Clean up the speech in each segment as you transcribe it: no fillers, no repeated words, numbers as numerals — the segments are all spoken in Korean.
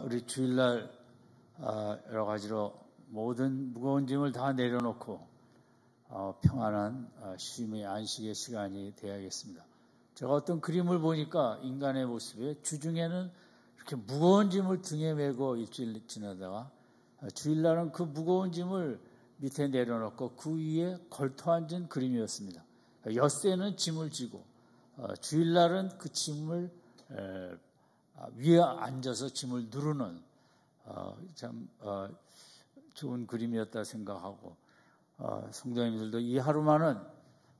우리 주일날 여러 가지로 모든 무거운 짐을 다 내려놓고 평안한 쉼의 안식의 시간이 되어야겠습니다. 제가 어떤 그림을 보니까 인간의 모습에 주중에는 이렇게 무거운 짐을 등에 메고 일주일 지나다가 주일날은 그 무거운 짐을 밑에 내려놓고 그 위에 걸터 앉은 그림이었습니다. 엿새는 짐을 지고 주일날은 그 짐을 위에 앉아서 짐을 누르는 참 좋은 그림이었다 생각하고 성도님들도 이 하루만은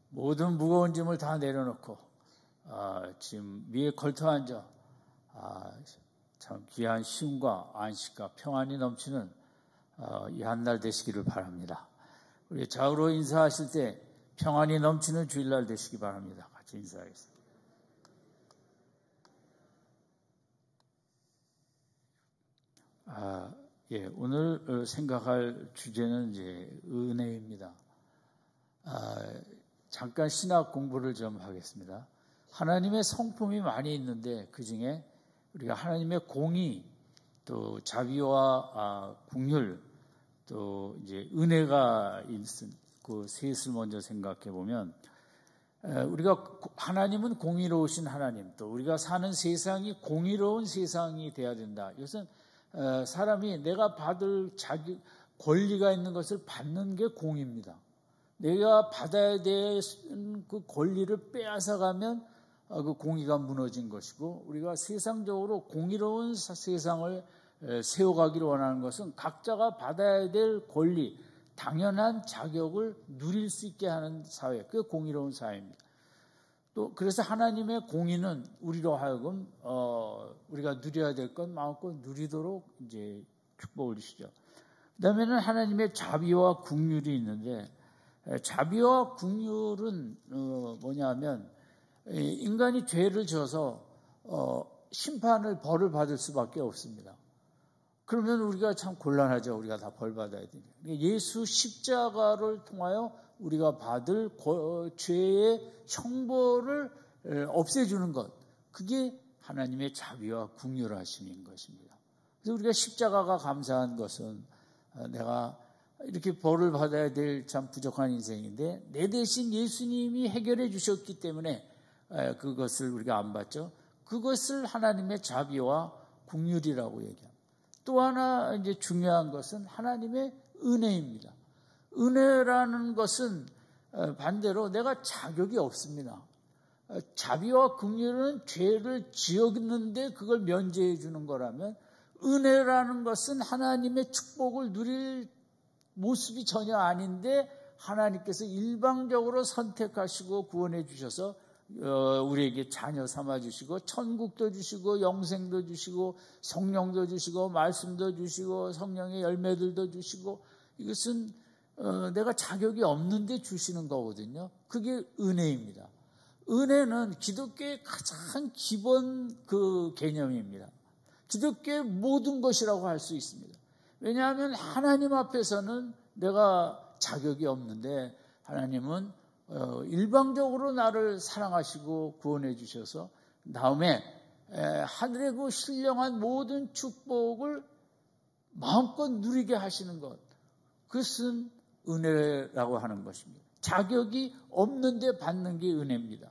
모든 무거운 짐을 다 내려놓고 짐 위에 걸터 앉아 참 귀한 쉼과 안식과 평안이 넘치는 이 한 날 되시기를 바랍니다. 우리 좌우로 인사하실 때 평안이 넘치는 주일날 되시기 바랍니다. 같이 인사하겠습니다. 오늘 생각할 주제는 이제 은혜입니다. 잠깐 신학 공부를 좀 하겠습니다. 하나님의 성품이 많이 있는데 그 중에 우리가 하나님의 공의, 또 자비와 긍휼, 또 이제 은혜가 있은 그 셋을 먼저 생각해 보면 우리가 하나님은 공의로우신 하나님, 또 우리가 사는 세상이 공의로운 세상이 돼야 된다. 이것은 사람이 내가 받을 자기 권리가 있는 것을 받는 게 공입니다. 내가 받아야 될 그 권리를 빼앗아가면 그 공의가 무너진 것이고, 우리가 세상적으로 공의로운 세상을 세워가기를 원하는 것은 각자가 받아야 될 권리, 당연한 자격을 누릴 수 있게 하는 사회, 그게 공의로운 사회입니다. 또 그래서 하나님의 공의는 우리로 하여금 우리가 누려야 될 것 마음껏 누리도록 이제 축복을 주시죠. 그다음에는 하나님의 자비와 긍휼이 있는데, 자비와 긍휼은 뭐냐면 인간이 죄를 져서 심판을 벌을 받을 수밖에 없습니다. 그러면 우리가 참 곤란하죠. 우리가 다 벌 받아야 되니까. 예수 십자가를 통하여 우리가 받을 죄의 형벌을 없애주는 것, 그게 하나님의 자비와 긍휼하심인 것입니다. 그래서 우리가 십자가가 감사한 것은 내가 이렇게 벌을 받아야 될 참 부족한 인생인데 내 대신 예수님이 해결해 주셨기 때문에 그것을 우리가 안 받죠. 그것을 하나님의 자비와 긍휼이라고 얘기합니다. 또 하나 이제 중요한 것은 하나님의 은혜입니다. 은혜라는 것은 반대로 내가 자격이 없습니다. 자비와 긍휼은 죄를 지었는데 그걸 면제해 주는 거라면, 은혜라는 것은 하나님의 축복을 누릴 모습이 전혀 아닌데 하나님께서 일방적으로 선택하시고 구원해 주셔서 우리에게 자녀 삼아 주시고 천국도 주시고 영생도 주시고 성령도 주시고 말씀도 주시고 성령의 열매들도 주시고, 이것은 내가 자격이 없는데 주시는 거거든요. 그게 은혜입니다. 은혜는 기독교의 가장 기본 그 개념입니다. 기독교의 모든 것이라고 할 수 있습니다. 왜냐하면 하나님 앞에서는 내가 자격이 없는데 하나님은 일방적으로 나를 사랑하시고 구원해 주셔서 다음에 하늘의 그 신령한 모든 축복을 마음껏 누리게 하시는 것, 그것은 은혜라고 하는 것입니다. 자격이 없는데 받는 게 은혜입니다.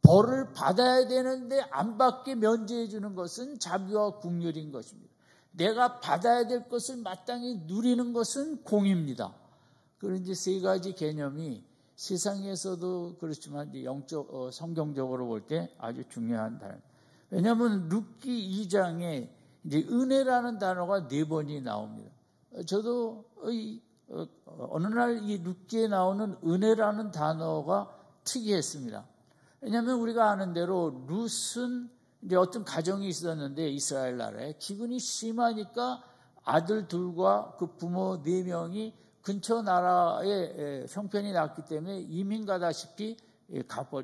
벌을 받아야 되는데 안 받게 면제해 주는 것은 자비와 긍휼인 것입니다. 내가 받아야 될 것을 마땅히 누리는 것은 공입니다. 그런 이제 세 가지 개념이 세상에서도 그렇지만 이제 성경적으로 볼 때 아주 중요한 단어. 왜냐하면 룻기 2장에 이제 은혜라는 단어가 4번이 나옵니다. 저도 어느 날 이 룻기에 나오는 은혜라는 단어가 특이했습니다. 왜냐하면 우리가 아는 대로 룻은 이제 어떤 가정이 있었는데 이스라엘 나라에 기근이 심하니까 아들 둘과 그 부모 4명이 근처 나라에 형편이 났기 때문에 이민 가다시피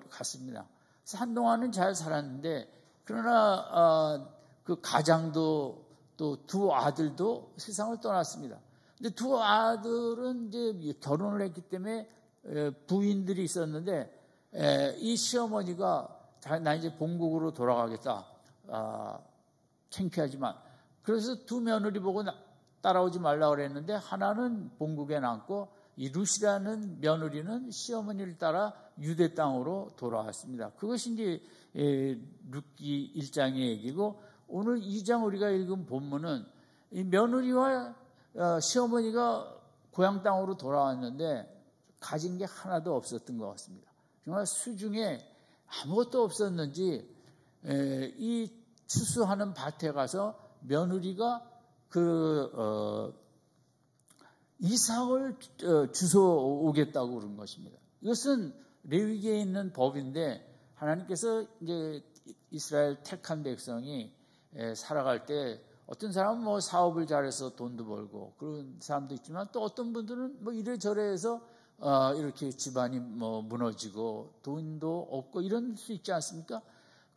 갔습니다. 그래서 한동안은 잘 살았는데, 그러나 그 가장도 또 2 아들도 세상을 떠났습니다. 근데 2 아들은 이제 결혼을 했기 때문에 부인들이 있었는데, 이 시어머니가 나 이제 본국으로 돌아가겠다. 창피하지만 그래서 두 며느리 보고 따라오지 말라고 그랬는데 하나는 본국에 남고 이 룻이라는 며느리는 시어머니를 따라 유대 땅으로 돌아왔습니다. 그것이 이제 룻기 1장의 얘기고, 오늘 2장 우리가 읽은 본문은 이 며느리와 시어머니가 고향 땅으로 돌아왔는데 가진 게 하나도 없었던 것 같습니다. 정말 수중에 아무것도 없었는지 이 추수하는 밭에 가서 며느리가 이삭을 주워 오겠다고 그런 것입니다. 이것은 레위기에 있는 법인데, 하나님께서 이제 이스라엘 택한 백성이 살아갈 때 어떤 사람은 뭐 사업을 잘해서 돈도 벌고 그런 사람도 있지만, 또 어떤 분들은 뭐 이래저래 해서 이렇게 집안이 뭐 무너지고 돈도 없고 이럴 수 있지 않습니까?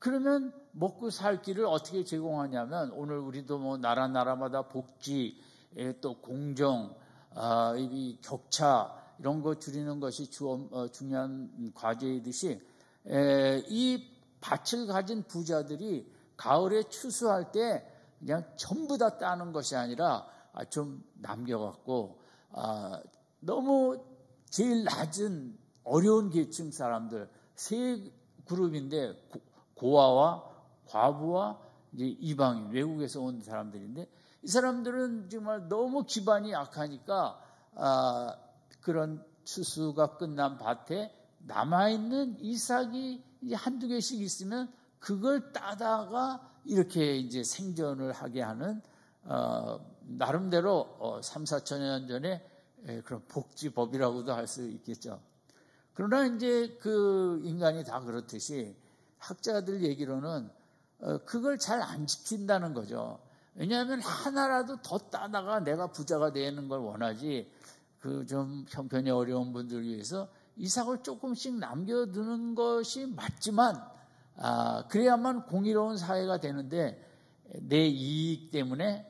그러면 먹고 살 길을 어떻게 제공하냐면, 오늘 우리도 뭐 나라마다 복지, 또 공정, 이 격차 이런 거 줄이는 것이 중요한 과제이듯이, 이 밭을 가진 부자들이 가을에 추수할 때 그냥 전부 다 따는 것이 아니라 좀 남겨갖고, 너무 제일 낮은 어려운 계층 사람들 세 그룹인데, 고아와 과부와 이제 이방인, 외국에서 온 사람들인데, 이 사람들은 정말 너무 기반이 약하니까 그런 추수가 끝난 밭에 남아있는 이삭이 이제 한두 개씩 있으면 그걸 따다가 이렇게 이제 생존을 하게 하는, 나름대로 3, 4천 년 전에 그런 복지법이라고도 할 수 있겠죠. 그러나 이제 그 인간이 다 그렇듯이 학자들 얘기로는 그걸 잘 안 지킨다는 거죠. 왜냐하면 하나라도 더 따다가 내가 부자가 되는 걸 원하지, 그 좀 형편이 어려운 분들 위해서 이삭을 조금씩 남겨두는 것이 맞지만, 그래야만 공의로운 사회가 되는데, 내 이익 때문에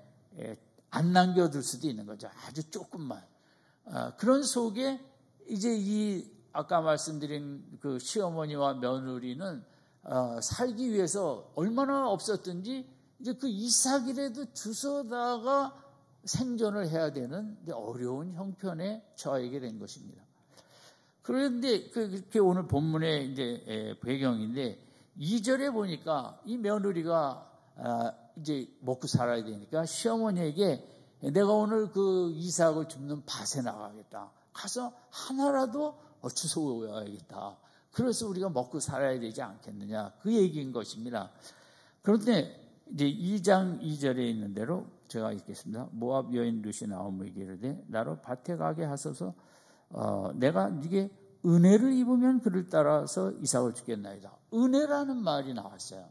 안 남겨둘 수도 있는 거죠. 아주 조금만. 그런 속에 이제 이 아까 말씀드린 그 시어머니와 며느리는 살기 위해서 얼마나 없었든지 이제 그 이삭이라도 주워다가 생존을 해야 되는 어려운 형편에 처하게 된 것입니다. 그런데 그게 오늘 본문의 이제 배경인데, 2절에 보니까 이 며느리가 이제 먹고 살아야 되니까 시어머니에게 내가 오늘 그 이삭을 줍는 밭에 나가겠다. 가서 하나라도 주워와야겠다. 그래서 우리가 먹고 살아야 되지 않겠느냐. 그 얘기인 것입니다. 그런데 이제 2장 2절에 있는 대로 제가 읽겠습니다. 모압 여인 룻이 나오므로 이르되 나로 밭에 가게 하소서. 내가 네게 은혜를 입으면 그를 따라서 이삭을 주겠나이다. 은혜라는 말이 나왔어요.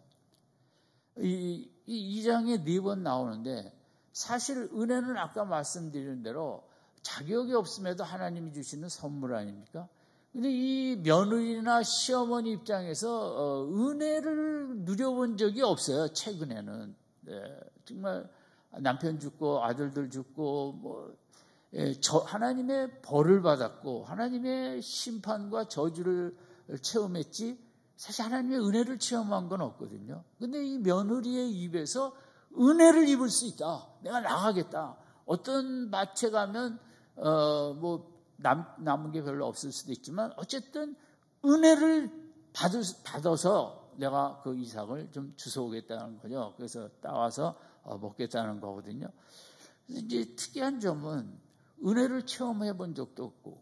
이 2장에 4번 나오는데, 사실 은혜는 아까 말씀드린 대로 자격이 없음에도 하나님이 주시는 선물 아닙니까? 근데 이 며느리나 시어머니 입장에서 은혜를 누려본 적이 없어요. 최근에는. 정말 남편 죽고 아들들 죽고 뭐 하나님의 벌을 받았고 하나님의 심판과 저주를 체험했지, 사실 하나님의 은혜를 체험한 건 없거든요. 근데 이 며느리의 입에서 은혜를 입을 수 있다. 내가 나가겠다. 어떤 밭에 가면 뭐 남은 게 별로 없을 수도 있지만 어쨌든 은혜를 받아서 내가 그 이삭을 좀 주워오겠다는 거죠. 그래서 따와서 먹겠다는 거거든요. 이제 특이한 점은 은혜를 체험해 본 적도 없고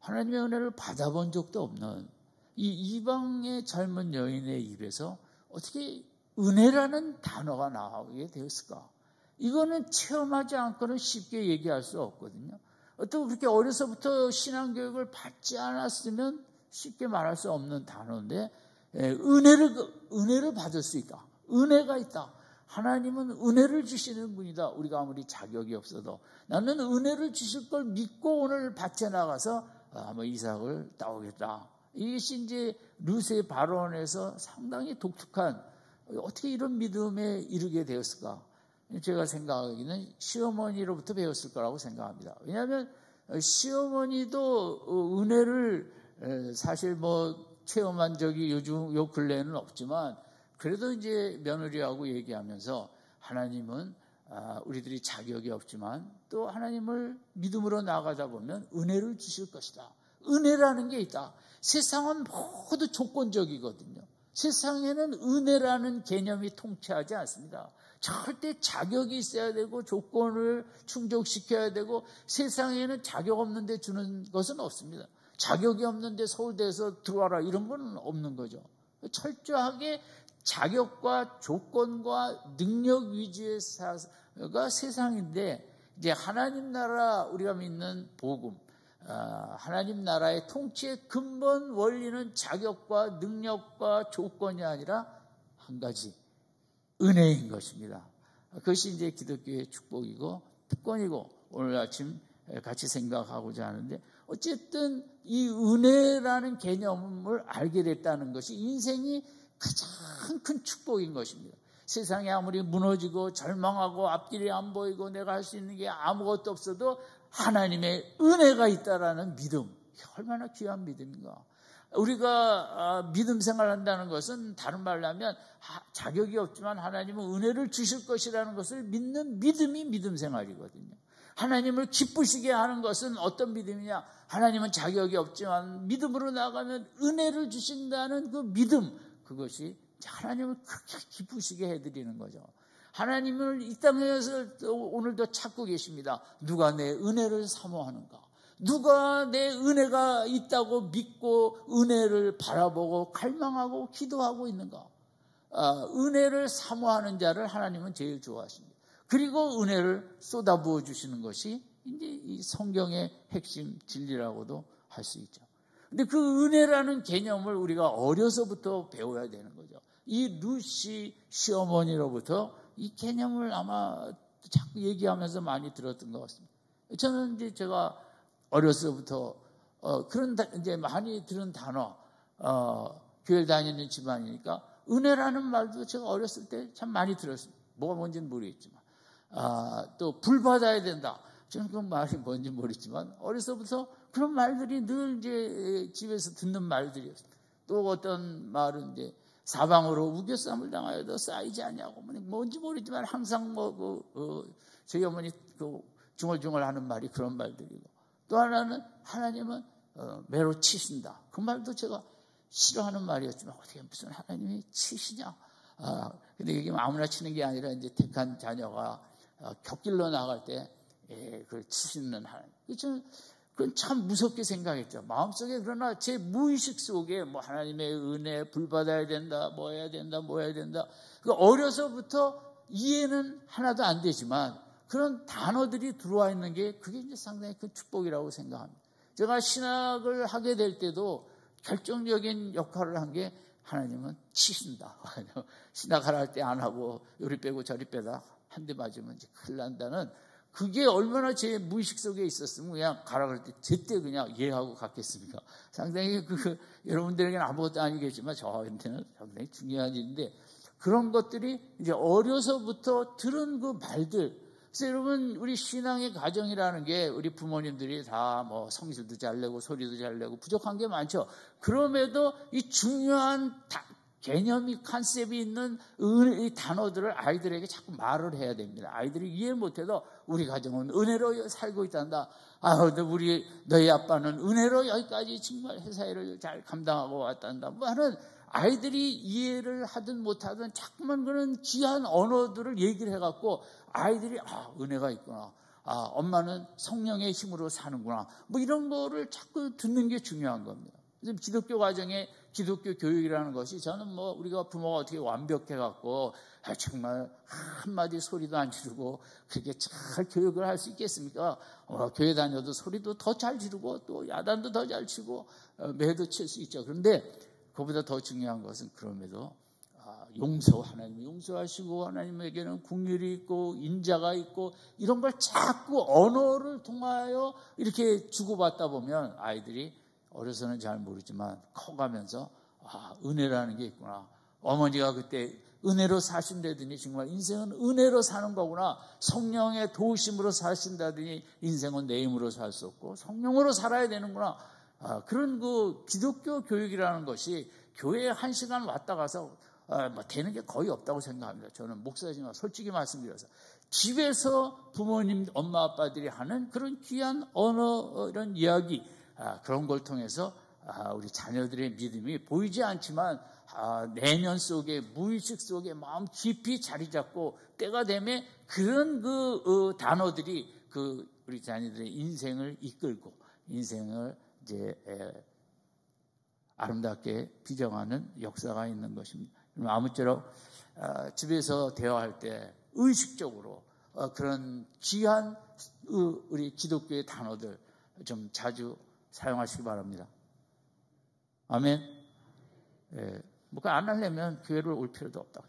하나님의 은혜를 받아본 적도 없는 이 이방의 젊은 여인의 입에서 어떻게 은혜라는 단어가 나오게 되었을까? 이거는 체험하지 않고는 쉽게 얘기할 수 없거든요. 어떻게 그렇게 어려서부터 신앙교육을 받지 않았으면 쉽게 말할 수 없는 단어인데, 은혜를 받을 수 있다. 은혜가 있다. 하나님은 은혜를 주시는 분이다. 우리가 아무리 자격이 없어도 나는 은혜를 주실 걸 믿고 오늘 밭에 나가서 한번 이삭을 따오겠다. 이것이 이제 룻의 발언에서 상당히 독특한, 어떻게 이런 믿음에 이르게 되었을까? 제가 생각하기는 시어머니로부터 배웠을 거라고 생각합니다. 왜냐하면 시어머니도 은혜를 사실 뭐 체험한 적이 요 근래에는 없지만, 그래도 이제 며느리하고 얘기하면서 하나님은 우리들이 자격이 없지만 또 하나님을 믿음으로 나아가다 보면 은혜를 주실 것이다. 은혜라는 게 있다. 세상은 모두 조건적이거든요. 세상에는 은혜라는 개념이 통치하지 않습니다. 절대 자격이 있어야 되고 조건을 충족시켜야 되고, 세상에는 자격 없는데 주는 것은 없습니다. 자격이 없는데 서울대에서 들어와라 이런 건 없는 거죠. 철저하게 자격과 조건과 능력 위주의 사가 세상인데, 이제 하나님 나라, 우리가 믿는 복음, 하나님 나라의 통치의 근본 원리는 자격과 능력과 조건이 아니라 한 가지, 은혜인 것입니다. 그것이 이제 기독교의 축복이고 특권이고, 오늘 아침 같이 생각하고자 하는데, 어쨌든 이 은혜라는 개념을 알게 됐다는 것이 인생이 가장 큰 축복인 것입니다. 세상이 아무리 무너지고 절망하고 앞길이 안 보이고 내가 할 수 있는 게 아무것도 없어도 하나님의 은혜가 있다라는 믿음, 얼마나 귀한 믿음인가. 우리가 믿음 생활한다는 것은 다른 말로 하면 자격이 없지만 하나님은 은혜를 주실 것이라는 것을 믿는 믿음이 믿음 생활이거든요. 하나님을 기쁘시게 하는 것은 어떤 믿음이냐? 하나님은 자격이 없지만 믿음으로 나가면 은혜를 주신다는 그 믿음, 그것이 하나님을 그렇게 기쁘시게 해드리는 거죠. 하나님을 이 땅에서 오늘도 찾고 계십니다. 누가 내 은혜를 사모하는가? 누가 내 은혜가 있다고 믿고 은혜를 바라보고 갈망하고 기도하고 있는가? 은혜를 사모하는 자를 하나님은 제일 좋아하십니다. 그리고 은혜를 쏟아부어 주시는 것이 이제 이 성경의 핵심 진리라고도 할 수 있죠. 근데 그 은혜라는 개념을 우리가 어려서부터 배워야 되는 거죠. 이 루시 시어머니로부터 이 개념을 아마 자꾸 얘기하면서 많이 들었던 것 같습니다. 저는 이제 제가 어려서부터 그런 이제 많이 들은 단어, 교회 다니는 집안이니까 은혜라는 말도 제가 어렸을 때 참 많이 들었습니다. 뭐가 뭔지는 모르겠지만, 또 불 받아야 된다. 저는 그 말이 뭔지 모르지만 어려서부터 그런 말들이 늘 이제 집에서 듣는 말들이었어요. 또 어떤 말은 이제 사방으로 우겨쌈을 당하여도 쌓이지 않냐고, 뭔지 모르지만 항상 저희 어머니 중얼중얼 하는 말이 그런 말들이고, 또 하나는 하나님은 매로 치신다. 그 말도 제가 싫어하는 말이었지만 어떻게 무슨 하나님이 치시냐? 근데 이게 아무나 치는 게 아니라 이제 택한 자녀가 곁길로 나갈 때 그걸 치시는 하나님. 그건 참 무섭게 생각했죠. 마음속에. 그러나 제 무의식 속에 뭐 하나님의 은혜, 불 받아야 된다, 뭐 해야 된다, 뭐 해야 된다. 어려서부터 이해는 하나도 안 되지만 그런 단어들이 들어와 있는 게 그게 이제 상당히 큰 축복이라고 생각합니다. 제가 신학을 하게 될 때도 결정적인 역할을 한 게 하나님은 치신다. 신학을 할 때 안 하고 요리 빼고 저리 빼다 한 대 맞으면 이제 큰일 난다는, 그게 얼마나 제 무의식 속에 있었으면 그냥 가라 그럴 때 제때 그냥 예하고 갔겠습니까? 상당히 여러분들에게는 아무것도 아니겠지만 저한테는 상당히 중요한 일인데, 그런 것들이 이제 어려서부터 들은 그 말들. 그래서 여러분, 우리 신앙의 가정이라는 게 우리 부모님들이 다 뭐 성질도 잘 내고 소리도 잘 내고 부족한 게 많죠. 그럼에도 이 중요한 개념이, 컨셉이 있는 이 단어들을 아이들에게 자꾸 말을 해야 됩니다. 아이들이 이해 못해도 우리 가정은 은혜로 살고 있단다. 근데 너희 아빠는 은혜로 여기까지 정말 회사일을 잘 감당하고 왔단다. 뭐 하는, 아이들이 이해를 하든 못하든 자꾸만 그런 귀한 언어들을 얘기를 해갖고 아이들이 은혜가 있구나. 엄마는 성령의 힘으로 사는구나. 뭐 이런 거를 자꾸 듣는 게 중요한 겁니다. 기독교 가정에 기독교 교육이라는 것이, 저는 뭐 우리가 부모가 어떻게 완벽해갖고 정말 한마디 소리도 안 지르고 그렇게 잘 교육을 할 수 있겠습니까? 교회 다녀도 소리도 더 잘 지르고 또 야단도 더 잘 치고 매도 칠 수 있죠. 그런데 그보다 더 중요한 것은 그럼에도 하나님이 용서하시고 하나님에게는 긍휼이 있고 인자가 있고 이런 걸 자꾸 언어를 통하여 이렇게 주고받다 보면 아이들이 어려서는 잘 모르지만 커가면서 은혜라는 게 있구나. 어머니가 그때 은혜로 사신다더니 정말 인생은 은혜로 사는 거구나. 성령의 도우심으로 사신다더니 인생은 내 힘으로 살 수 없고 성령으로 살아야 되는구나. 그런 그 기독교 교육이라는 것이 교회에 1시간 왔다 가서 뭐 되는 게 거의 없다고 생각합니다. 저는 목사지만 솔직히 말씀드려서 집에서 부모님, 엄마, 아빠들이 하는 그런 귀한 언어, 이런 이야기, 그런 걸 통해서 우리 자녀들의 믿음이 보이지 않지만 내면 속에, 무의식 속에 마음 깊이 자리 잡고 때가 되면 그런 단어들이 우리 자녀들의 인생을 이끌고 인생을 이제 아름답게 비정하는 역사가 있는 것입니다. 아무쪼록 집에서 대화할 때 의식적으로 그런 귀한 우리 기독교의 단어들 좀 자주 사용하시기 바랍니다. 아멘. 뭐 안 하려면 교회를 올 필요도 없다.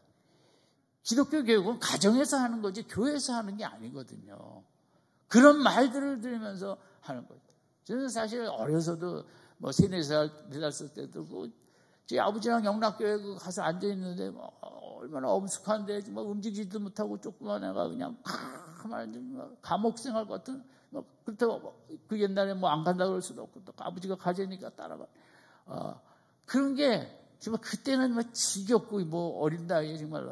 기독교 교육은 가정에서 하는 거지 교회에서 하는 게 아니거든요. 그런 말들을 들으면서 하는 거죠. 저는 사실 어려서도 뭐 3-4살, 4살 때도 제 아버지랑 영락교회 가서 앉아있는데 얼마나 엄숙한데 움직이지도 못하고 조그만 애가 그냥 가만히 감옥생활 같은 그렇다고 그 옛날에 안 간다고 그럴 수도 없고 또 아버지가 가재니까 따라가. 그런 게 정말 그때는 지겹고 어린 나이에 정말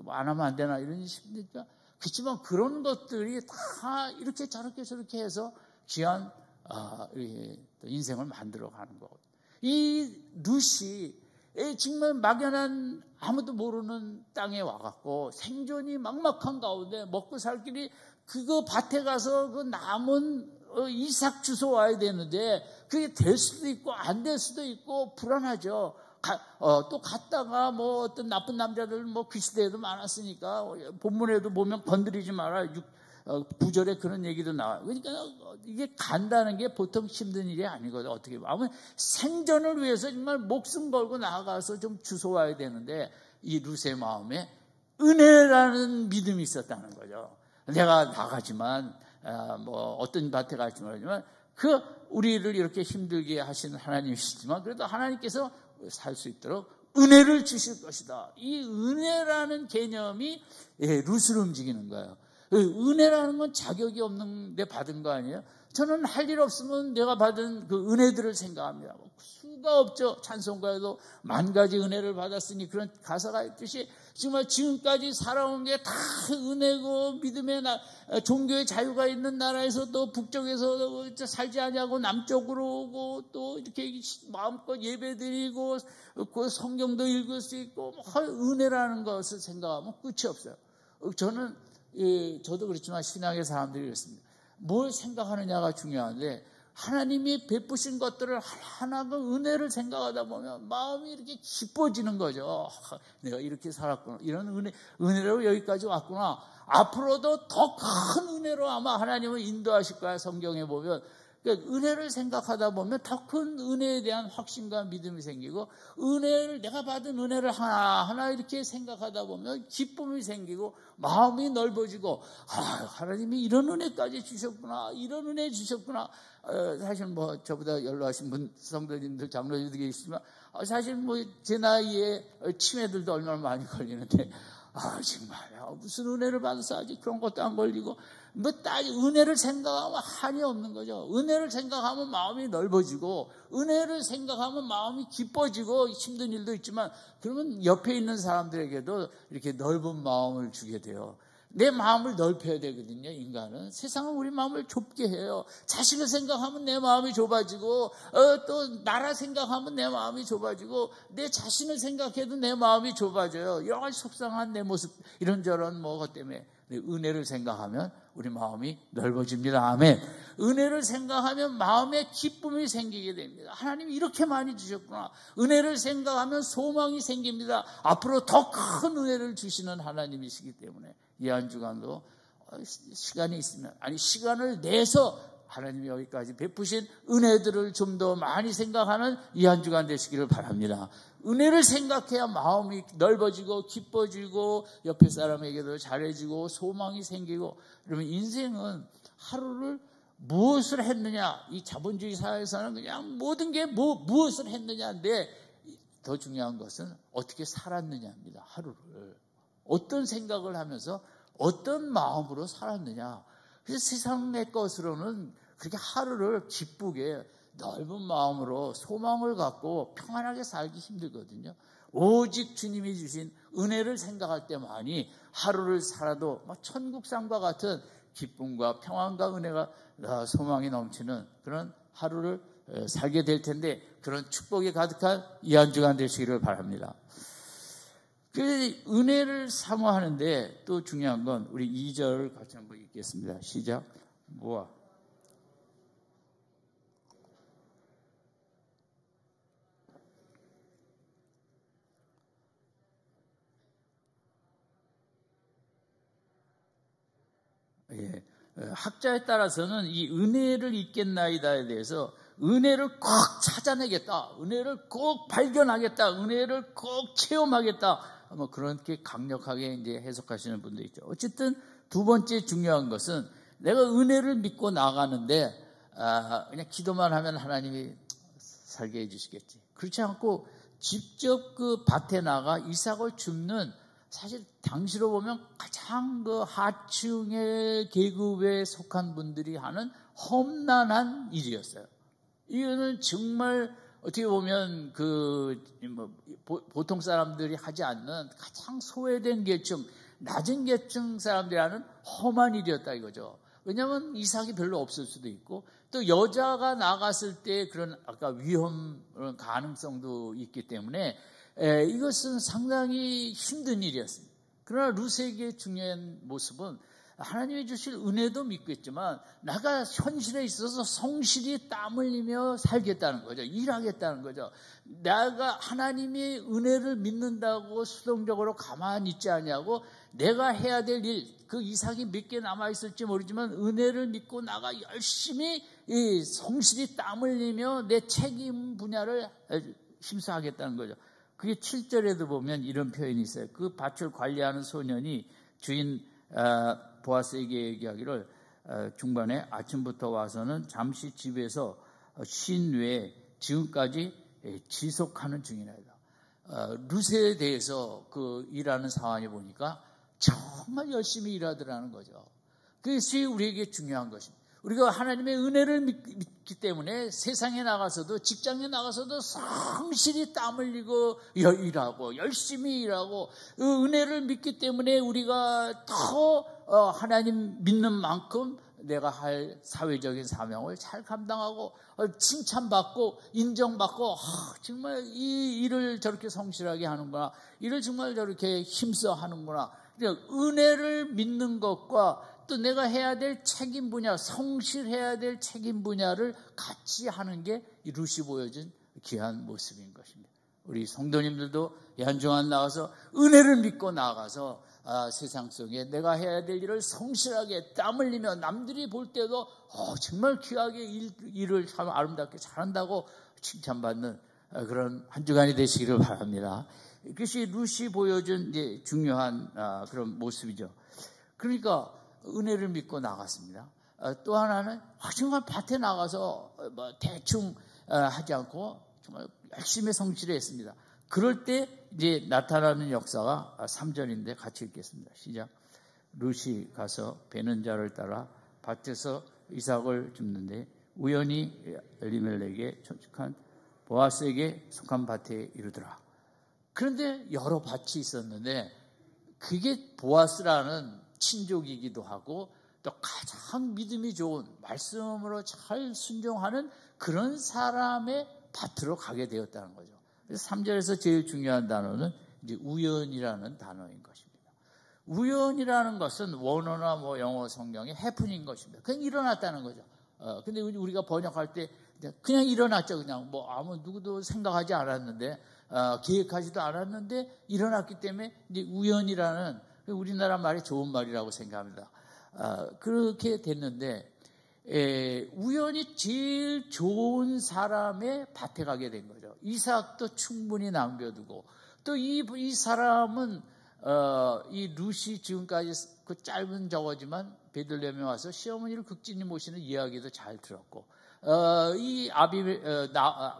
안 하면 안 되나 이런 싶으니까 그렇지만 그런 것들이 다 이렇게 저렇게 해서 귀한 인생을 만들어가는 거거든요. 이 룻이 정말 막연한 아무도 모르는 땅에 와갖고 생존이 막막한 가운데 먹고 살 길이 그거 밭에 가서 그 남은 이삭 주워 와야 되는데 그게 될 수도 있고 안 될 수도 있고 불안하죠. 또 갔다가 어떤 나쁜 남자들 그 시대에도 많았으니까 본문에도 보면 건드리지 마라 9절에 그런 얘기도 나와요. 그러니까 이게 간다는 게 보통 힘든 일이 아니거든요. 어떻게 보면 생존을 위해서 정말 목숨 걸고 나아가서 좀 주워와야 되는데 이 룻의 마음에 은혜라는 믿음이 있었다는 거죠. 내가 나가지만 어떤 밭에 갈지 모르지만 우리를 이렇게 힘들게 하시는 하나님이시지만 그래도 하나님께서 살 수 있도록 은혜를 주실 것이다. 이 은혜라는 개념이 룻을 움직이는 거예요. 은혜라는 건 자격이 없는데 받은 거 아니에요? 저는 할 일 없으면 내가 받은 그 은혜들을 생각합니다. 수가 없죠. 찬송가에도 10,000가지 은혜를 받았으니 그런 가사가 있듯이 정말 지금까지 살아온 게 다 은혜고 믿음의 종교의 자유가 있는 나라에서 또 북쪽에서 살지 않냐고 남쪽으로 오고 또 이렇게 마음껏 예배드리고 그 성경도 읽을 수 있고 은혜라는 것을 생각하면 끝이 없어요. 저도 그렇지만 신앙의 사람들이 그렇습니다. 뭘 생각하느냐가 중요한데 하나님이 베푸신 것들을 하나하나 그 은혜를 생각하다 보면 마음이 이렇게 기뻐지는 거죠. 내가 이렇게 살았구나. 이런 은혜로 여기까지 왔구나. 앞으로도 더 큰 은혜로 아마 하나님은 인도하실 거야. 성경에 보면. 그러니까 은혜를 생각하다 보면 더 큰 은혜에 대한 확신과 믿음이 생기고 내가 받은 은혜를 하나하나 이렇게 생각하다 보면 기쁨이 생기고 마음이 넓어지고 하나님이 이런 은혜까지 주셨구나. 이런 은혜 주셨구나. 사실 저보다 연로하신 성도님들, 장로님들 계시지만 사실 제 나이에 치매들도 얼마나 많이 걸리는데 정말 무슨 은혜를 받아서 아직 그런 것도 안 걸리고 은혜를 생각하면 한이 없는 거죠. 은혜를 생각하면 마음이 넓어지고 은혜를 생각하면 마음이 기뻐지고 힘든 일도 있지만 그러면 옆에 있는 사람들에게도 이렇게 넓은 마음을 주게 돼요. 내 마음을 넓혀야 되거든요. 인간은 세상은 우리 마음을 좁게 해요. 자식을 생각하면 내 마음이 좁아지고 또 나라 생각하면 내 마음이 좁아지고 내 자신을 생각해도 내 마음이 좁아져요. 여러 가지 속상한 내 모습 이런저런 것 때문에 은혜를 생각하면 우리 마음이 넓어집니다. 아멘. 은혜를 생각하면 마음에 기쁨이 생기게 됩니다. 하나님이 이렇게 많이 주셨구나. 은혜를 생각하면 소망이 생깁니다. 앞으로 더 큰 은혜를 주시는 하나님이시기 때문에 이 한 주간도 시간이 있으면 시간을 내서 하나님이 여기까지 베푸신 은혜들을 좀 더 많이 생각하는 이 한 주간 되시기를 바랍니다. 은혜를 생각해야 마음이 넓어지고 기뻐지고 옆에 사람에게도 잘해지고 소망이 생기고 그러면 인생은 하루를 무엇을 했느냐 이 자본주의 사회에서는 그냥 모든 게 무엇을 했느냐인데 더 중요한 것은 어떻게 살았느냐입니다. 하루를 어떤 생각을 하면서 어떤 마음으로 살았느냐. 그래서 세상의 것으로는 그렇게 하루를 기쁘게 넓은 마음으로 소망을 갖고 평안하게 살기 힘들거든요. 오직 주님이 주신 은혜를 생각할 때만이 하루를 살아도 천국 삶과 같은 기쁨과 평안과 은혜가 소망이 넘치는 그런 하루를 살게 될 텐데, 그런 축복이 가득한 이 한 주간 되시기를 바랍니다. 그 은혜를 사모하는데 또 중요한 건 우리 2절 같이 한번 읽겠습니다. 시작. 뭐야? 예, 학자에 따라서는 이 은혜를 잊겠나이다에 대해서 은혜를 꼭 찾아내겠다, 은혜를 꼭 발견하겠다, 은혜를 꼭 체험하겠다, 그렇게 강력하게 이제 해석하시는 분도 있죠. 어쨌든 두 번째 중요한 것은 내가 은혜를 믿고 나가는데 그냥 기도만 하면 하나님이 살게 해주시겠지. 그렇지 않고 직접 그 밭에 나가 이삭을 줍는, 사실 당시로 보면 가장 그 하층의 계급에 속한 분들이 하는 험난한 일이었어요. 이거는 정말 어떻게 보면 보통 사람들이 하지 않는 가장 소외된 계층, 낮은 계층 사람들이 하는 험한 일이었다 이거죠. 왜냐하면 이삭이 별로 없을 수도 있고, 또 여자가 나갔을 때 그런 아까 위험 가능성도 있기 때문에 이것은 상당히 힘든 일이었습니다. 그러나 루세에게 중요한 모습은 하나님이 주실 은혜도 믿겠지만 내가 현실에 있어서 성실히 땀 흘리며 살겠다는 거죠. 일하겠다는 거죠. 내가 하나님의 은혜를 믿는다고 수동적으로 가만히 있지 않냐고, 내가 해야 될 일, 그 이삭이 몇 개 남아있을지 모르지만 은혜를 믿고 나가 열심히 성실히 땀 흘리며 내 책임 분야를 힘써하겠다는 거죠. 그게 7절에도 보면 이런 표현이 있어요. 그 밭을 관리하는 소년이 주인 보아스에게 얘기하기를 중반에 아침부터 와서는 잠시 집에서 쉰 후에 지금까지 지속하는 중이나이다. 루세에 대해서 그 일하는 상황에 보니까 정말 열심히 일하더라는 거죠. 그것이 우리에게 중요한 것입니다. 우리가 하나님의 은혜를 믿기 때문에 세상에 나가서도, 직장에 나가서도 성실히 땀 흘리고 일하고 열심히 일하고, 그 은혜를 믿기 때문에 우리가 더 하나님 믿는 만큼 내가 할 사회적인 사명을 잘 감당하고 칭찬받고 인정받고, 정말 이 일을 저렇게 성실하게 하는구나, 일을 정말 저렇게 힘써 하는구나. 은혜를 믿는 것과 또 내가 해야 될 책임 분야, 성실해야 될 책임 분야를 같이 하는 게 이 루시 보여준 귀한 모습인 것입니다. 우리 성도님들도 한 주간 나가서 은혜를 믿고 나가서 세상 속에 내가 해야 될 일을 성실하게 땀 흘리며 남들이 볼 때도 정말 귀하게 일을 참 아름답게 잘한다고 칭찬받는 그런 한 주간이 되시기를 바랍니다. 그것이 루시 보여준 이제 중요한 그런 모습이죠. 그러니까 은혜를 믿고 나갔습니다. 또 하나는 정말 밭에 나가서 대충 하지 않고 정말 열심히 성실했습니다. 그럴 때 이제 나타나는 역사가 3절인데 같이 읽겠습니다. 시작. 루시 가서 베는 자를 따라 밭에서 이삭을 줍는데 우연히 엘리멜렉에게 천축한 보아스에게 속한 밭에 이르더라. 그런데 여러 밭이 있었는데 그게 보아스라는 친족이기도 하고 또 가장 믿음이 좋은, 말씀으로 잘 순종하는 그런 사람의 밭으로 가게 되었다는 거죠. 그래서 3절에서 제일 중요한 단어는 이제 우연이라는 단어인 것입니다. 우연이라는 것은 원어나 영어 성경에 해프닝인 것입니다. 그냥 일어났다는 거죠. 근데 우리가 번역할 때 그냥 일어났죠. 그냥 아무 누구도 생각하지 않았는데, 계획하지도 않았는데 일어났기 때문에 이제 우연이라는, 우리나라 말이 좋은 말이라고 생각합니다. 그렇게 됐는데, 우연히 제일 좋은 사람의 밭에 가게 된 거죠. 이삭도 충분히 남겨두고, 또 이 사람은 이 루시 지금까지 그 짧은 저거지만 베들레헴에 와서 시어머니를 극진히 모시는 이야기도 잘 들었고, 이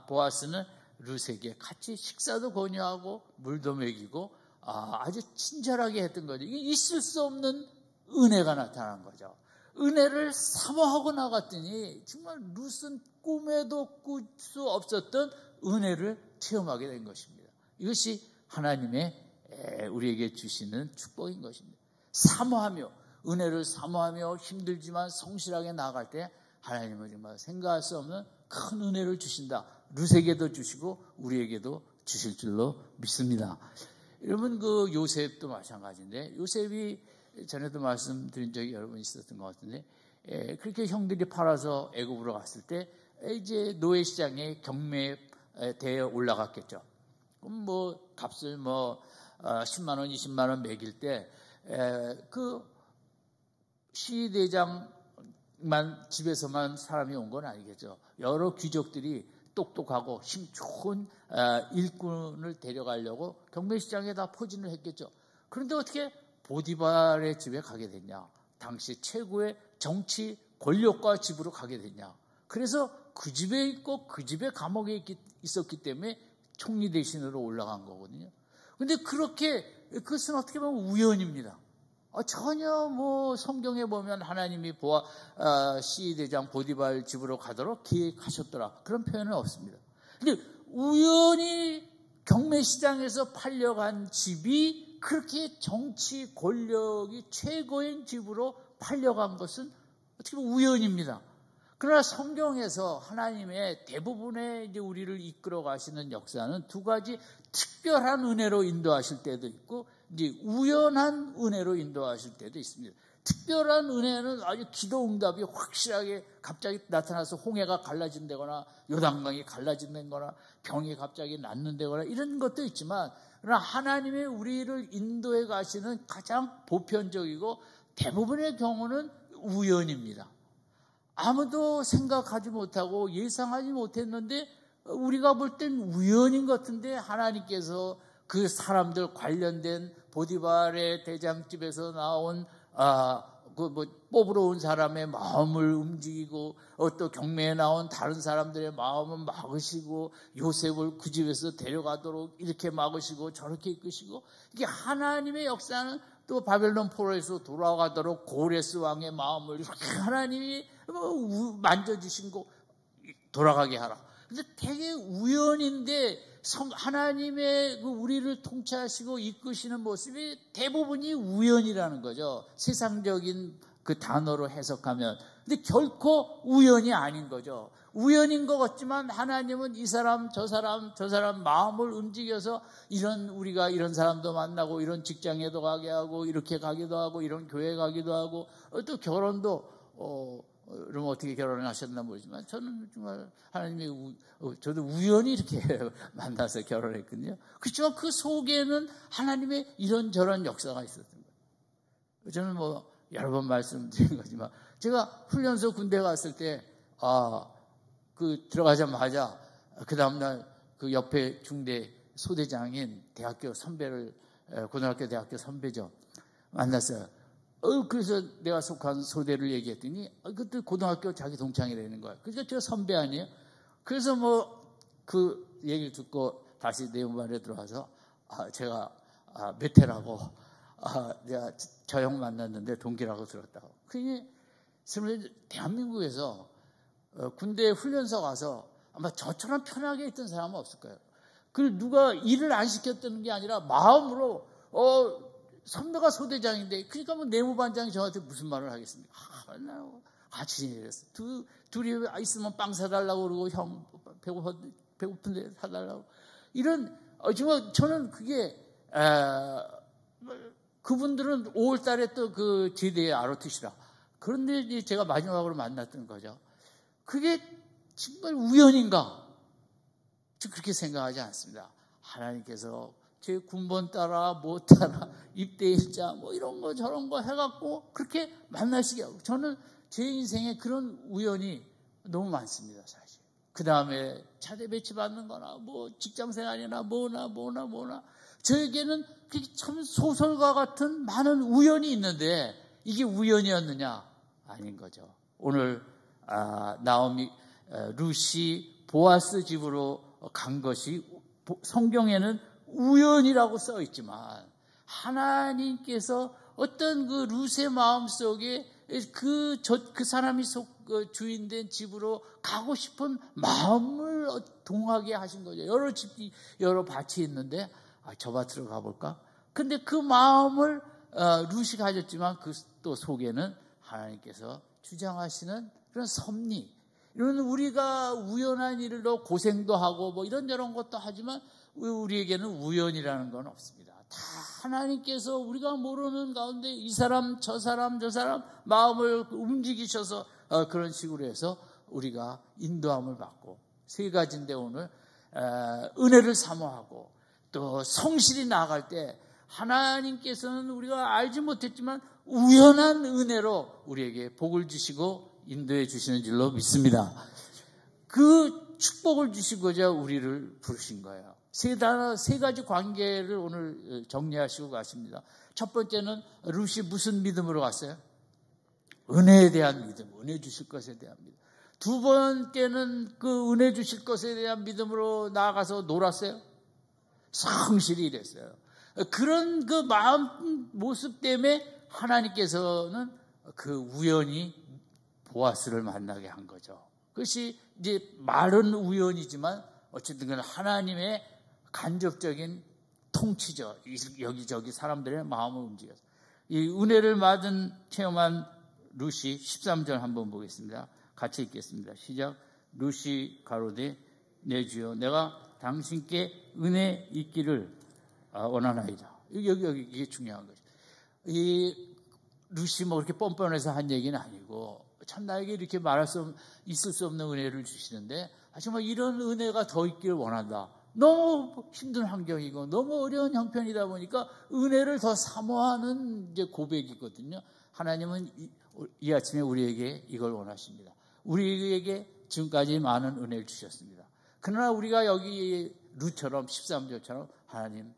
보아스는 루세에게 같이 식사도 권유하고 물도 먹이고 아주 친절하게 했던 거죠. 이게 있을 수 없는 은혜가 나타난 거죠. 은혜를 사모하고 나갔더니 정말 루스는 꿈에도 꿀 수 없었던 은혜를 체험하게 된 것입니다. 이것이 하나님의 우리에게 주시는 축복인 것입니다. 사모하며 은혜를 사모하며 힘들지만 성실하게 나아갈 때 하나님은 정말 생각할 수 없는 큰 은혜를 주신다. 룻에게도 주시고 우리에게도 주실 줄로 믿습니다. 여러분 그 요셉도 마찬가지인데 요셉이 전에도 말씀드린 적이 여러 번 있었던 것 같은데 그렇게 형들이 팔아서 애굽으로 갔을 때 이제 노예 시장에 경매대에 올라갔겠죠. 그럼 뭐 값을 10만 원, 20만 원 매길 때 그 시대장만 집에서만 사람이 온 건 아니겠죠. 여러 귀족들이 똑똑하고 힘 좋은 일꾼을 데려가려고 경매시장에 다 포진을 했겠죠. 그런데 어떻게 보디발의 집에 가게 됐냐? 당시 최고의 정치 권력과 집으로 가게 됐냐? 그래서 그 집에 있고 그 집에 감옥에 있었기 때문에 총리 대신으로 올라간 거거든요. 근데 그것은 어떻게 보면 우연입니다. 전혀 성경에 보면 하나님이 시대장 보디발 집으로 가도록 계획하셨더라. 그런 표현은 없습니다. 근데 우연히 경매시장에서 팔려간 집이 그렇게 정치 권력이 최고인 집으로 팔려간 것은 어떻게 보면 우연입니다. 그러나 성경에서 하나님의 대부분의 이제 우리를 이끌어 가시는 역사는 두 가지 특별한 은혜로 인도하실 때도 있고 이제 우연한 은혜로 인도하실 때도 있습니다. 특별한 은혜는 아주 기도 응답이 확실하게 갑자기 나타나서 홍해가 갈라진다거나 요단강이 갈라진다거나 병이 갑자기 낫는다거나 이런 것도 있지만 그러나 하나님의 우리를 인도해 가시는 가장 보편적이고 대부분의 경우는 우연입니다. 아무도 생각하지 못하고 예상하지 못했는데 우리가 볼 땐 우연인 것 같은데 하나님께서 그 사람들 관련된 보디발의 대장집에서 나온 뽑으러 온 사람의 마음을 움직이고 또 경매에 나온 다른 사람들의 마음을 막으시고 요셉을 그 집에서 데려가도록 이렇게 막으시고 저렇게 이끄시고 이게 하나님의 역사는 또 바벨론 포로에서 돌아가도록 고레스 왕의 마음을 이렇게 하나님이 만져주신 거 돌아가게 하라. 근데 되게 우연인데 하나님의 우리를 통치하시고 이끄시는 모습이 대부분이 우연이라는 거죠. 세상적인 그 단어로 해석하면. 근데 결코 우연이 아닌 거죠. 우연인 것 같지만 하나님은 이 사람 저 사람 마음을 움직여서 우리가 이런 사람도 만나고 이런 직장에도 가게 하고 이렇게 가기도 하고 이런 교회 가기도 하고 또 결혼도 그럼 어떻게 결혼을 하셨나 모르지만 저는 정말 하나님이 저도 우연히 이렇게 만나서 결혼했거든요. 그렇지만 그 속에는 하나님의 이런저런 역사가 있었던 거예요. 저는 여러 번 말씀드린 거지만 제가 훈련소 군대 갔을 때 들어가자마자 그 다음날 그 옆에 중대 소대장인 대학교 선배를 고등학교 대학교 선배죠. 만났어요. 그래서 내가 속한 소대를 얘기했더니 그때 고등학교 자기 동창이라는 거야. 그러니까 제가 선배 아니에요. 그래서 그 얘기를 듣고 다시 내용반에 들어와서 제가 몇 해라고 내가 저 형 만났는데 동기라고 들었다고. 그게 대한민국에서 군대 훈련소 가서 아마 저처럼 편하게 있던 사람은 없을 거예요. 그 누가 일을 안 시켰다는 게 아니라 마음으로 선배가 소대장인데 그러니까 내무반장이 저한테 무슨 말을 하겠습니까? 같이 지내랬어. 둘이 있으면 빵 사달라고 그러고 형 배고픈데 사달라고 이런 정말 저는 그게 그분들은 5월달에 또 그 제대에 ROTC라 그런데 이제 제가 마지막으로 만났던 거죠. 그게 정말 우연인가? 저 그렇게 생각하지 않습니다. 하나님께서 제 군번 따라 입대일자 이런 거 저런 거 해갖고 그렇게 만나시게 하고 저는 제 인생에 그런 우연이 너무 많습니다. 사실 그 다음에 차대 배치 받는 거나 직장생활이나 뭐나 저에게는 참 소설과 같은 많은 우연이 있는데 이게 우연이었느냐? 아닌 거죠. 오늘 룻이 보아스 집으로 간 것이 성경에는 우연이라고 써 있지만 하나님께서 어떤 그 룻의 마음 속에 그 사람이 주인된 집으로 가고 싶은 마음을 동하게 하신 거죠. 여러 밭이 있는데 저 밭으로 가볼까? 근데 그 마음을 룻이 가졌지만 그 또 속에는 하나님께서 주장하시는 그런 섭리, 이런 우리가 우연한 일로 고생도 하고 뭐 이런저런 것도 하지만 우리에게는 우연이라는 건 없습니다. 다 하나님께서 우리가 모르는 가운데 이 사람 저 사람 마음을 움직이셔서 그런 식으로 해서 우리가 인도함을 받고, 세 가지인데 오늘 은혜를 사모하고 또 성실히 나아갈 때 하나님께서는 우리가 알지 못했지만 우연한 은혜로 우리에게 복을 주시고 인도해 주시는 줄로 믿습니다. 그 축복을 주시고자 우리를 부르신 거예요. 세 가지 관계를 오늘 정리하시고 가십니다. 첫 번째는 룻이 무슨 믿음으로 갔어요? 은혜에 대한 믿음, 은혜 주실 것에 대한 믿음. 두 번째는 그 은혜 주실 것에 대한 믿음으로 나아가서 놀았어요? 성실히 일했어요. 그런 그 마음 모습 때문에 하나님께서는 그 우연히 보아스를 만나게 한 거죠. 그것이 이제 말은 우연이지만 어쨌든 그 하나님의 간접적인 통치죠. 여기저기 사람들의 마음을 움직여서. 이 은혜를 받은 체험한 룻이 13절 한번 보겠습니다. 같이 읽겠습니다. 시작. 룻이 가로되 내 주여 내가 당신께 은혜 있기를 원하나이다. 여기 이게 중요한 거죠. 이 룻이 뭐 그렇게 뻔뻔해서 한 얘기는 아니고 참 나에게 이렇게 말할 수 있을 수 없는 은혜를 주시는데 정말 이런 은혜가 더 있기를 원한다. 너무 힘든 환경이고 너무 어려운 형편이다 보니까 은혜를 더 사모하는 이제 고백이거든요. 하나님은 이 아침에 우리에게 이걸 원하십니다. 우리에게 지금까지 많은 은혜를 주셨습니다. 그러나 우리가 여기 룻처럼 13절처럼 하나님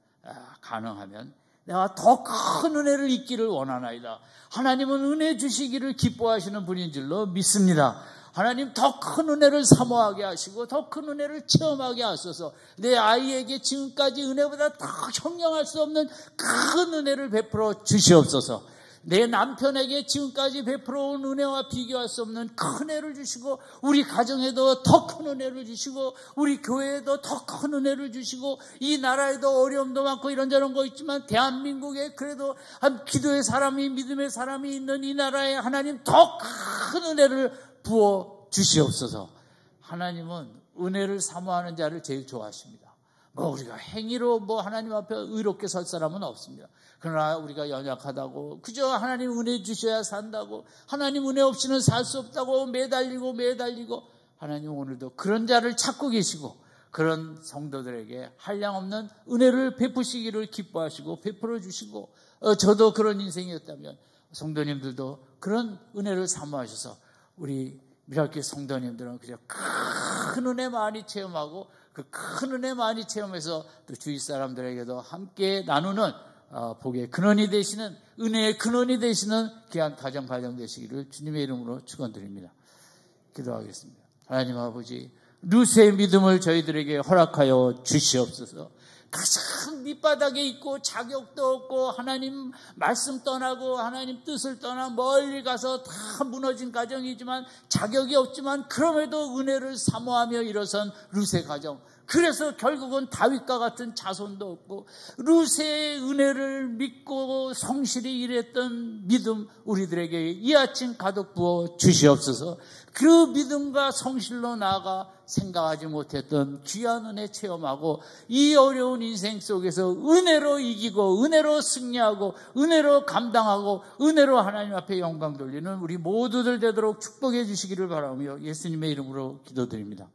가능하면 내가 더 큰 은혜를 잊기를 원하나이다. 하나님은 은혜 주시기를 기뻐하시는 분인 줄로 믿습니다. 하나님 더 큰 은혜를 사모하게 하시고 더 큰 은혜를 체험하게 하소서. 내 아이에게 지금까지 은혜보다 더 형용할 수 없는 큰 은혜를 베풀어 주시옵소서. 내 남편에게 지금까지 베풀어 온 은혜와 비교할 수 없는 큰 은혜를 주시고 우리 가정에도 더 큰 은혜를 주시고 우리 교회에도 더 큰 은혜를 주시고 이 나라에도 어려움도 많고 이런저런 거 있지만 대한민국에 그래도 기도의 사람이 믿음의 사람이 있는 이 나라에 하나님 더 큰 은혜를 부어 주시옵소서. 하나님은 은혜를 사모하는 자를 제일 좋아하십니다. 뭐 우리가 행위로 뭐 하나님 앞에 의롭게 설 사람은 없습니다. 그러나 우리가 연약하다고 그저 하나님 은혜 주셔야 산다고 하나님 은혜 없이는 살 수 없다고 매달리고 하나님 오늘도 그런 자를 찾고 계시고 그런 성도들에게 한량없는 은혜를 베푸시기를 기뻐하시고 베풀어 주시고 저도 그런 인생이었다면 성도님들도 그런 은혜를 사모하셔서 우리 미라클 성도님들은 그저 큰 은혜 많이 체험하고 그 큰 은혜 많이 체험해서 또 주위 사람들에게도 함께 나누는 복의 근원이 되시는 은혜의 근원이 되시는 귀한 가정 되시기를 주님의 이름으로 축원드립니다. 기도하겠습니다. 하나님 아버지, 룻의 믿음을 저희들에게 허락하여 주시옵소서. 가장 밑바닥에 있고 자격도 없고 하나님 말씀 떠나고 하나님 뜻을 떠나 멀리 가서 다 무너진 가정이지만 자격이 없지만 그럼에도 은혜를 사모하며 일어선 룻의 가정, 그래서 결국은 다윗과 같은 자손도 없고 룻의 은혜를 믿고 성실히 일했던 믿음 우리들에게 이 아침 가득 부어 주시옵소서. 그 믿음과 성실로 나아가 생각하지 못했던 귀한 은혜 체험하고 이 어려운 인생 속에서 은혜로 이기고 은혜로 승리하고 은혜로 감당하고 은혜로 하나님 앞에 영광 돌리는 우리 모두들 되도록 축복해 주시기를 바라며 예수님의 이름으로 기도드립니다.